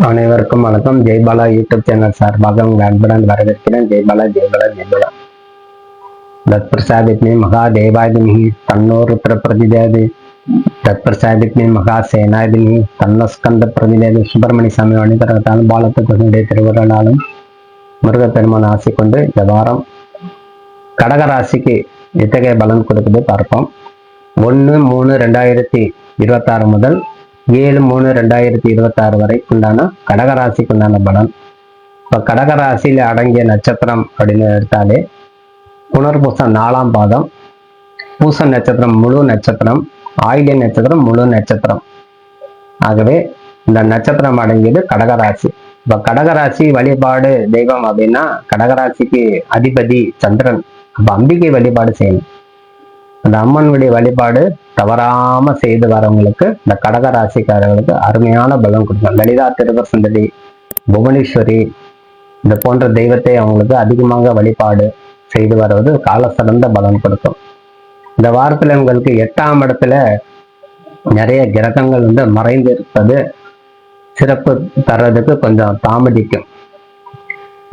அனைவருக்கும் வணக்கம். Jaibala YouTube channel சார்பாக உங்கள் அன்புடன் வரவேற்கிறேன். ஜெய்பாலா ஜெய்பாலா ஜெய்பாலா. தத்பிரசாதித்மி மகாதேவாதிமி தன்னோ ருத்ர பிரதிதேவி தத்பிரசாதித்மி மகாசேனாதிமி தன்னஸ்கந்த பிரதிதேவி. சுப்பிரமணிய சாமி வணிகரத்தாலும் பாலத்துக்குடைய திருவுருளாலும் முருகப்பெருமான் ஆசை கொண்டு இந்த வாரம் கடகராசிக்கு எத்தகைய பலன் கொடுக்குது பார்ப்போம். 1/3/2026 முதல் 7/3/2026 வரைக்குண்டான கடகராசிக்குண்டான பலன். இப்போ கடகராசியில அடங்கிய நட்சத்திரம் அப்படின்னு எடுத்தாலே புனர்பூசம் 4ஆம் பாதம், பூச நட்சத்திரம் முழு நட்சத்திரம், ஆயில்ய நட்சத்திரம் முழு நட்சத்திரம். ஆகவே இந்த நட்சத்திரம் அடங்கியது கடகராசி. இப்போ கடகராசி வழிபாடு தெய்வம் அப்படின்னா கடகராசிக்கு அதிபதி சந்திரன். அப்ப அம்பிகை வழிபாடு செய்யணும். அந்த அம்மனுடைய வழிபாடு தவறாம செய்து வரவங்களுக்கு, இந்த கடகராசிக்காரர்களுக்கு அருமையான பலம் கொடுக்கும். லலிதா திருவசந்ததி, புவனேஸ்வரி இந்த போன்ற தெய்வத்தை அவங்களுக்கு அதிகமாக வழிபாடு செய்து வருவது கால சிறந்த பலன் கொடுக்கும். இந்த வாரத்துல உங்களுக்கு 8ஆம் இடத்துல நிறைய கிரகங்கள் மறைந்து இருப்பது சிறப்பு தர்றதுக்கு கொஞ்சம் தாமதிக்கும்.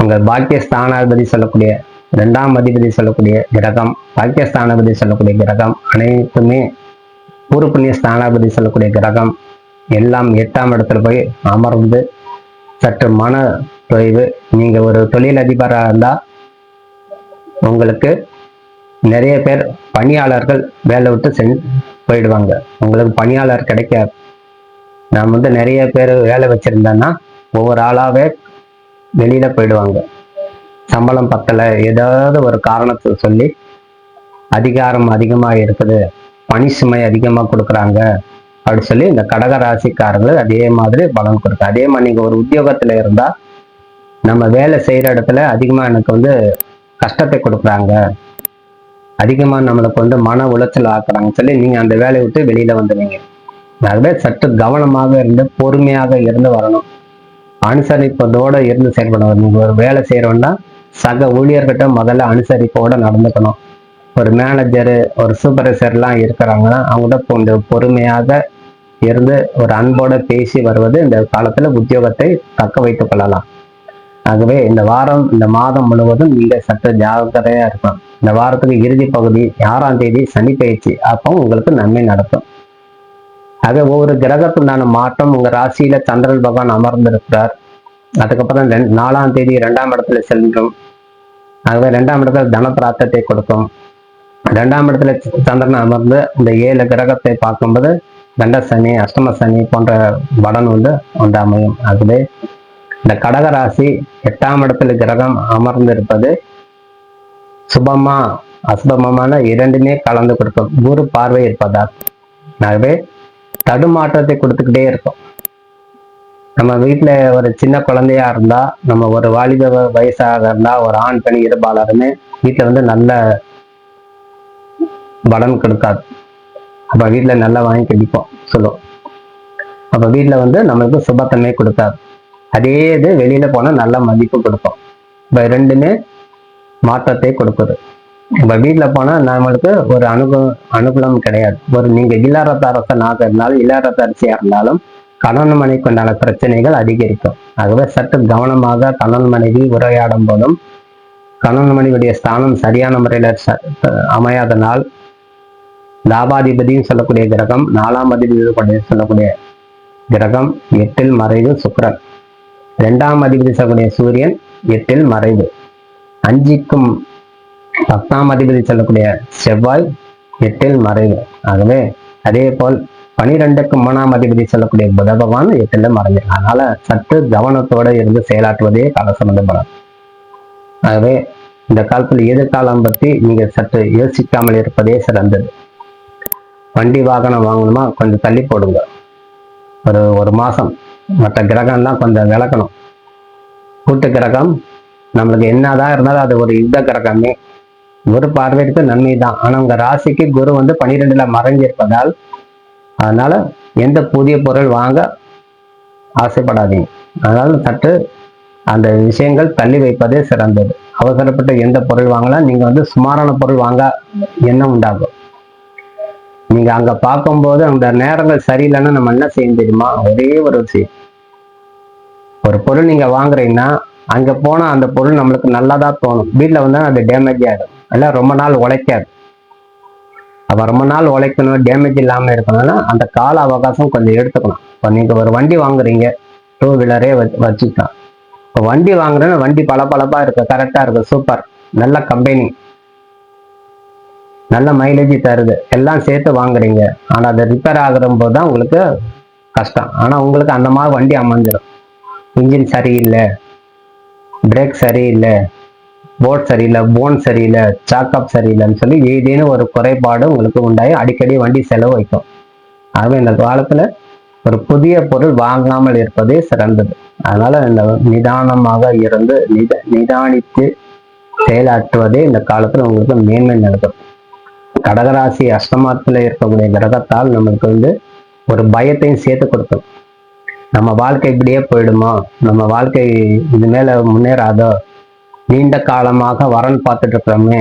உங்க பாக்கியஸ்தானாதிபதி சொல்லக்கூடிய 2ஆம் அதிபதி சொல்லக்கூடிய கிரகம், பாக்கியஸ்தானாதிபதி சொல்லக்கூடிய கிரகம் அனைத்துமே பூர்வ புண்ணிய ஸ்தானாதிபதி சொல்லக்கூடிய கிரகம் எல்லாம் 8ஆம் இடத்துல போய் அமர்ந்து சற்று மன தொய்வு. நீங்க ஒரு தொழிலதிபராக இருந்தா உங்களுக்கு நிறைய பேர் பணியாளர்கள் வேலை விட்டு போயிடுவாங்க. உங்களுக்கு பணியாளர் கிடைக்காது. நான் நிறைய பேர் வேலை வச்சிருந்தேன்னா ஒவ்வொரு ஆளாவே வெளியில போயிடுவாங்க. சம்பளம் பத்தலை, ஏதாவது ஒரு காரணத்தை சொல்லி அதிகாரம் அதிகமாக இருக்குது, பணி சுமை அதிகமாக கொடுக்குறாங்க அப்படின்னு சொல்லி இந்த கடகராசிக்காரர்கள் அதே மாதிரி பலன் கொடுக்கும். அதே மாதிரி நீங்க ஒரு உத்தியோகத்துல இருந்தா நம்ம வேலை செய்யற இடத்துல அதிகமா எனக்கு கஷ்டத்தை கொடுக்குறாங்க, அதிகமா நம்மளுக்கு மன உளைச்சல் ஆக்குறாங்கன்னு சொல்லி நீங்க அந்த வேலையை விட்டு வெளியில வந்துடுவீங்க. ஆகவே சற்று கவனமாக இருந்து பொறுமையாக இருந்து வரணும். அனுசரிப்பதோட இருந்து செயல்படணும். நீங்க ஒரு வேலை செய்யறோம்னா சக ஊழியர்கிட்ட முதல்ல அனுசரிப்போட நடந்துக்கணும். ஒரு மேனேஜரு, ஒரு சூப்பர்வைசர்லாம் இருக்கிறாங்கன்னா அவங்கள்ட்ட கொஞ்சம் பொறுமையாக இருந்து ஒரு அன்போட பேசி வருவது இந்த காலத்துல உத்தியோகத்தை தக்க வைத்துக் கொள்ளலாம். ஆகவே இந்த வாரம், இந்த மாதம் முழுவதும் நீங்க சற்று ஜாகிரதையா இருக்கணும். இந்த வாரத்துக்கு இறுதி பகுதி 6ஆம் தேதி சனி பயிற்சி, அப்போ உங்களுக்கு நன்மை நடக்கும். ஆக ஒவ்வொரு கிரகத்துண்டான மாற்றம். உங்க ராசியில சந்திரன் பகவான் அமர்ந்திருக்கிறார். அதுக்கப்புறம் 4ஆம் தேதி 2ஆம் இடத்துல செல்லும். ஆகவே 2ஆம் இடத்துல தன பிராப்தத்தை கொடுக்கும். 2ஆம் இடத்துல சந்திரன் அமர்ந்து இந்த 7 கிரகத்தை பார்க்கும்போது தண்ட சனி, அஷ்டம சனி போன்ற பலன் அமையும். ஆகவே இந்த கடகராசி 8ஆம் இடத்துல கிரகம் அமர்ந்திருப்பது சுபமா அசுபமான இரண்டுமே கலந்து கொடுக்கும். குரு பார்வை இருப்பதால் ஆகவே தடுமாற்றத்தை கொடுத்துக்கிட்டே இருக்கும். நம்ம வீட்டுல ஒரு சின்ன குழந்தையா இருந்தா, நம்ம ஒரு வாலிப வயசாக இருந்தா, ஒரு ஆண் பெண் இருபாலருமே வீட்டுல நல்ல பலன் கொடுக்காது. அப்ப வீட்டுல நல்லா வாங்கி கடிப்போம் சொல்லுவோம். அப்ப வீட்டுல நம்மளுக்கு சுபத்தன்மை கொடுக்காது. அதே இது வெளியில போனா நல்ல மதிப்பு கொடுக்கும். இப்ப ரெண்டுமே மாற்றத்தை கொடுக்குது. இப்ப வீட்டுல போனா நம்மளுக்கு ஒரு அனுகூலம் கிடையாது. ஒரு நீங்க இல்லாரத்த அரசனாக இருந்தாலும் இல்லாரத்த அரிசியா இருந்தாலும் கணவன் மனைவிக்கு உண்டான பிரச்சனைகள் அதிகரிக்கும். ஆகவே சற்று கவனமாக கணவன் மனைவி உரையாடும் போதும், கணவன் மனைவியுடைய ஸ்தானம் சரியான முறையில அமையாதனால், லாபாதிபதியும் சொல்லக்கூடிய கிரகம், 4ஆம் அதிபதி சொல்லக்கூடிய கிரகம் 8இல் மறைவு சுக்கிரன், 2ஆம் அதிபதி சொல்லக்கூடிய சூரியன் 8இல் மறைவு, 5க்கும் 10ஆம் அதிபதி சொல்லக்கூடிய செவ்வாய் 8இல் மறைவு. ஆகவே அதே போல் 12க்கும் 3ஆம் அதிபதி சொல்லக்கூடிய புத பகவான் 8இல் மறைஞ்சிருக்கு. அதனால சற்று கவனத்தோட இருந்து செயலாற்றுவதே கால சம்பந்த பலம். ஆகவே இந்த காலத்துல எதிர்காலம் பற்றி நீங்க சற்று யோசிக்காமல் இருப்பதே சிறந்தது. வண்டி வாகனம் வாங்கணுமா கொஞ்சம் தள்ளி போடுங்க. ஒரு மாசம் மற்ற கிரகம்லாம் கொஞ்சம் விளக்கணும். கூட்டு கிரகம் நம்மளுக்கு என்னதான் இருந்தாலும் அது ஒரு யுத்த கிரகமே. குரு பார்வைக்கு நன்மை தான். ஆனா உங்க ராசிக்கு குரு 12ல மறைஞ்சிருப்பதால், அதனால எந்த புதிய பொருள் வாங்க ஆசைப்படாதீங்க. அதனால சற்று அந்த விஷயங்கள் தள்ளி வைப்பதே சிறந்தது. அவசரப்பட்டு எந்த பொருள் வாங்கலாம், நீங்க சுமாரான பொருள் வாங்க எண்ணம் உண்டாகும். நீங்க அங்க பார்க்கும்போது அந்த நேரங்கள் சரியில்லைன்னா நம்ம என்ன செய்ய தெரியுமா, ஒரே ஒரு விஷயம், ஒரு பொருள் நீங்க வாங்குறீங்கன்னா அங்க போனா அந்த பொருள் நம்மளுக்கு நல்லதா தோணும், வீட்டுல வந்தா அது டேமேஜ் ஆகிடும், எல்லாம் ரொம்ப நாள் உழைக்காது. அப்ப ரொம்ப நாள் உழைக்கணும், டேமேஜ் இல்லாம இருக்கணும்னா அந்த கால அவகாசம் கொஞ்சம் எடுத்துக்கணும். இப்போ நீங்க ஒரு வண்டி வாங்குறீங்க, 2 வீலரே வச்சுக்கலாம். இப்போ வண்டி வாங்குறேன்னா வண்டி பளபளப்பா இருக்கு, கரெக்டா இருக்கு, சூப்பர், நல்ல கம்பெனி, நல்ல மைலேஜ் தருது, எல்லாம் சேர்த்து வாங்குறீங்க. ஆனா அது ரிப்பேர் ஆகுற போது தான் உங்களுக்கு கஷ்டம். ஆனா உங்களுக்கு அந்த மாதிரி வண்டி அமைஞ்சிடும். இன்ஜின் சரியில்லை, பிரேக் சரியில்லை, போட் சரியில்லை, போன் சரியில்லை, சாக்கப் சரியில்லைன்னு சொல்லி ஏதேனும் ஒரு குறைபாடு உங்களுக்கு உண்டாயி அடிக்கடி வண்டி செலவு வைக்கும். ஆகவே இந்த காலத்துல ஒரு புதிய பொருள் வாங்காமல் இருப்பதே சிறந்தது. அதனால இந்த நிதானமாக இருந்து நிதானித்து செயலாற்றுவதே இந்த காலத்துல உங்களுக்கு மேன்மை நடக்கும். கடகராசி அஷ்டமத்துல இருக்கக்கூடிய கிரகத்தால் நம்மளுக்கு ஒரு பயத்தையும் சேர்த்து கொடுக்கும். நம்ம வாழ்க்கை இப்படியே போயிடுமோ, நம்ம வாழ்க்கை இது மேல முன்னேறாதோ, நீண்ட காலமாக வரன் பார்த்துட்டு இருக்கிறோமே,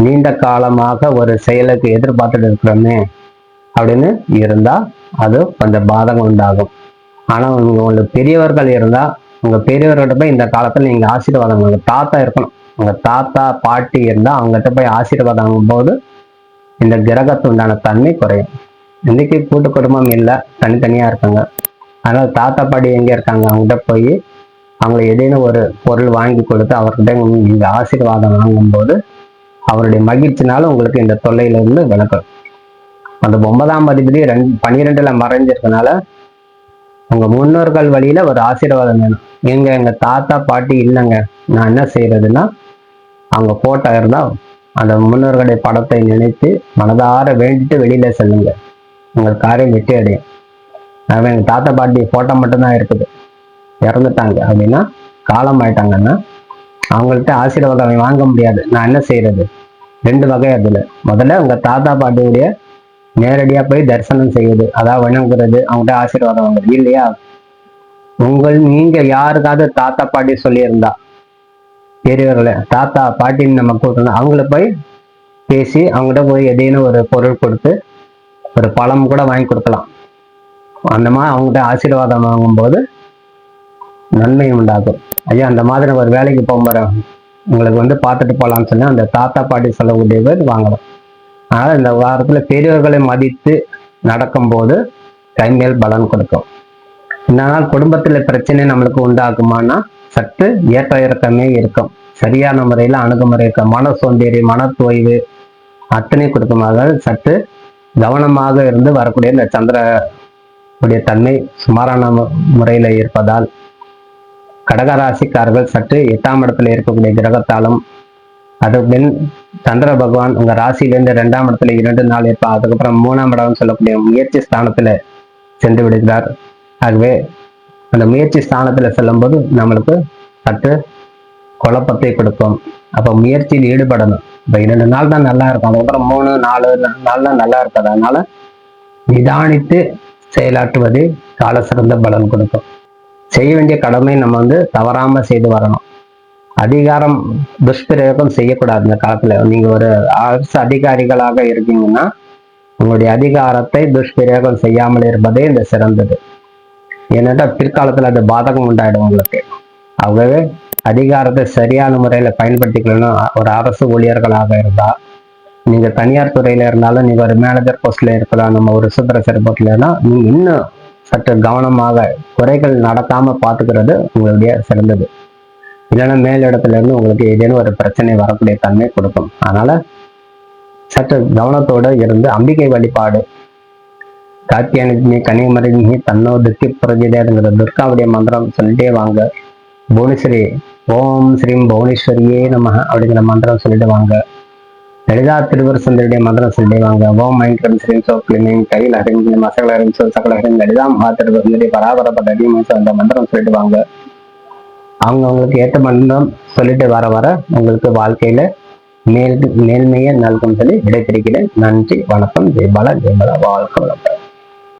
நீண்ட காலமாக ஒரு செயலுக்கு எதிர்பார்த்துட்டு இருக்கிறோமே அப்படின்னு இருந்தா அது கொஞ்சம் பாதகம் உண்டாகும். ஆனா உங்களுக்கு பெரியவர்கள் இருந்தா உங்க பெரியவர்கிட்ட போய் இந்த காலத்துல நீங்க ஆசீர்வாதம், உங்க தாத்தா இருக்கணும், உங்க தாத்தா பாட்டி இருந்தா அவங்ககிட்ட போய் ஆசீர்வாதம் ஆகும் போது இந்த கிரகத்து உண்டான தன்மை குறையும். இன்னைக்கு கூட்டு குடும்பம் இல்லை, தனித்தனியா இருக்காங்க. அதனால தாத்தா பாட்டி எங்க இருக்காங்க, அவங்ககிட்ட போய் அவங்களை ஏதேனும் ஒரு பொருள் வாங்கி கொடுத்து அவர்கிட்ட நீங்க ஆசீர்வாதம் வாங்கும் போது அவருடைய மகிழ்ச்சினால உங்களுக்கு இந்த தொல்லையில இருந்து விளக்கும். அந்த 9ஆம் அதிபதி 12ல மறைஞ்சிருக்கனால உங்க முன்னோர்கள் வழியில ஒரு ஆசீர்வாதம் வேணும். எங்க தாத்தா பாட்டி இல்லைங்க, நான் என்ன செய்யறதுன்னா அவங்க போட்டோ இருந்தா அந்த முன்னோர்களுடைய படத்தை நினைத்து மனதார வேண்டிட்டு வெளியில செல்லுங்க, உங்கள் காரியம் வெற்றி அடையும். ஆகவே எங்க தாத்தா பாட்டி போட்டோ மட்டும்தான் இருக்குது, இறந்துட்டாங்க அப்படின்னா, காலம் ஆயிட்டாங்கன்னா அவங்கள்ட்ட ஆசீர்வாதம் வாங்க முடியாது. நான் என்ன செய்யறது? 2 வகை அதுல. முதல்ல உங்க தாத்தா பாட்டியுடைய நேரடியா போய் தரிசனம் செய்யுது, அதாவது வணங்குறது, அவங்கள்ட்ட ஆசீர்வாதம் வாங்குறது. இல்லையா, நீங்க யாருக்காவது தாத்தா பாட்டி சொல்லியிருந்தா, பெரியவர்களை தாத்தா பாட்டின்னு நம்ம கூட்டணும், அவங்கள போய் பேசி அவங்ககிட்ட போய் ஏதேனும் ஒரு பொருள் கொடுத்து ஒரு பழம் கூட வாங்கி கொடுக்கலாம். அந்த மாதிரி அவங்ககிட்ட ஆசீர்வாதம் வாங்கும்போது நன்மை உண்டாகும். ஐயா அந்த மாதிரி ஒரு வேலைக்கு போகும்போது உங்களுக்கு பார்த்துட்டு போகலான்னு சொன்னா அந்த தாத்தா பாட்டி சொல்லக்கூடிய பேர் வாங்கலாம். அதனால இந்த வாரத்துல பெரியவர்களை மதித்து நடக்கும்போது கைமேல் பலன் கொடுக்கும். இந்த நாள் குடும்பத்துல பிரச்சனை நம்மளுக்கு உண்டாகுமானா சற்று ஏற்ற இறக்கமே இருக்கும். சரியான முறையில அணுகுமுறை இருக்க, மன சோம்பேறி, மன தோய்வு அத்தனை கொடுக்குமாக சற்று கவனமாக இருந்து வரக்கூடிய இந்த சந்திரனுடைய தன்மை சுமாரான முறையில இருப்பதால் கடகராசிக்காரர்கள் சற்று 8ஆம் இடத்துல இருக்கக்கூடிய கிரகத்தாலும், அது பின் சந்திர பகவான் உங்க ராசியிலிருந்து 2ஆம் இடத்துல 2 நாள் இருப்பார். அதுக்கப்புறம் 3ஆம் இடம் சொல்லக்கூடிய முயற்சி ஸ்தானத்துல சென்று விடுகிறார். ஆகவே அந்த முயற்சி ஸ்தானத்துல செல்லும் போது நம்மளுக்கு சற்று குழப்பத்தை கொடுக்கும். அப்ப முயற்சியில் ஈடுபடணும். இப்ப 2 நாள் தான் நல்லா இருக்கும், அதுக்கப்புறம் 3-4 நாள் தான் நல்லா இருக்காது. அதனால நிதானித்து செயலாற்றுவது கால சிறந்த பலன் கொடுக்கும். செய்ய வேண்டிய கடமை நம்ம தவறாம செய்து வரணும். அதிகாரம் துஷ்பிரயோகம் செய்யக்கூடாது. இந்த காலத்துல நீங்க ஒரு அரசு அதிகாரிகளாக இருக்கீங்கன்னா உங்களுடைய அதிகாரத்தை துஷ்பிரயோகம் செய்யாமல் இருப்பதே இந்த சிறந்தது. ஏன்னா பிற்காலத்துல அது பாதகம் உண்டாயிடும் உங்களுக்கு. ஆகவே அதிகாரத்தை சரியான முறையில பயன்படுத்திக்கணும். ஒரு அரசு ஊழியர்களாக இருந்தா, நீங்க தனியார் துறையில இருந்தாலும், நீங்க ஒரு மேனேஜர் போஸ்ட்ல இருக்கலாம், நம்ம ஒரு சூப்பர்வைசர் போஸ்ட்லன்னா நீங்க இன்னும் சற்று கவனமாக குறைகள் நடக்காம பாத்துக்கிறது உங்களுடைய சிறந்தது. இல்லைன்னா மேலிடத்துல இருந்து உங்களுக்கு ஏதேனும் ஒரு பிரச்சனை வரக்கூடிய தன்மை கொடுக்கும். அதனால சற்று கவனத்தோடு இருந்து அம்பிகை வழிபாடு, காத்தியானி கன்னியமரினி தன்னோ துக்கி பிரஜிதேங்கிற துர்காவுடைய மந்திரம் சொல்லிட்டே வாங்க. புவனேஸ்வரி ஓம் ஸ்ரீம் புவனேஸ்வரியே நம அப்படிங்கிற மந்திரம் சொல்லிட்டு வாங்க. லலிதா திருவர் சுந்தரியுடைய மந்திரம் சொல்லிட்டே வாங்க. ஓம் மைன்கிரம் ஸ்ரீம் சோக்லிமிங் கையில் அறிஞ்சு மசகல அறிஞ்சு சகல அறிஞர் லலிதா மகா திருவர் சுந்தரி பராபரப்பட்ட அதிகமாக அந்த மந்திரம் சொல்லிட்டு வாங்க. அவங்களுக்கு ஏற்ற மந்திரம் சொல்லிட்டு வர வர உங்களுக்கு வாழ்க்கையில மேல்மையை நல்கும் சொல்லி விடைபெறுகிறேன். நன்றி, வணக்கம். ஜெயபாலா வாழ்க்கை வளர்ப்பேன்.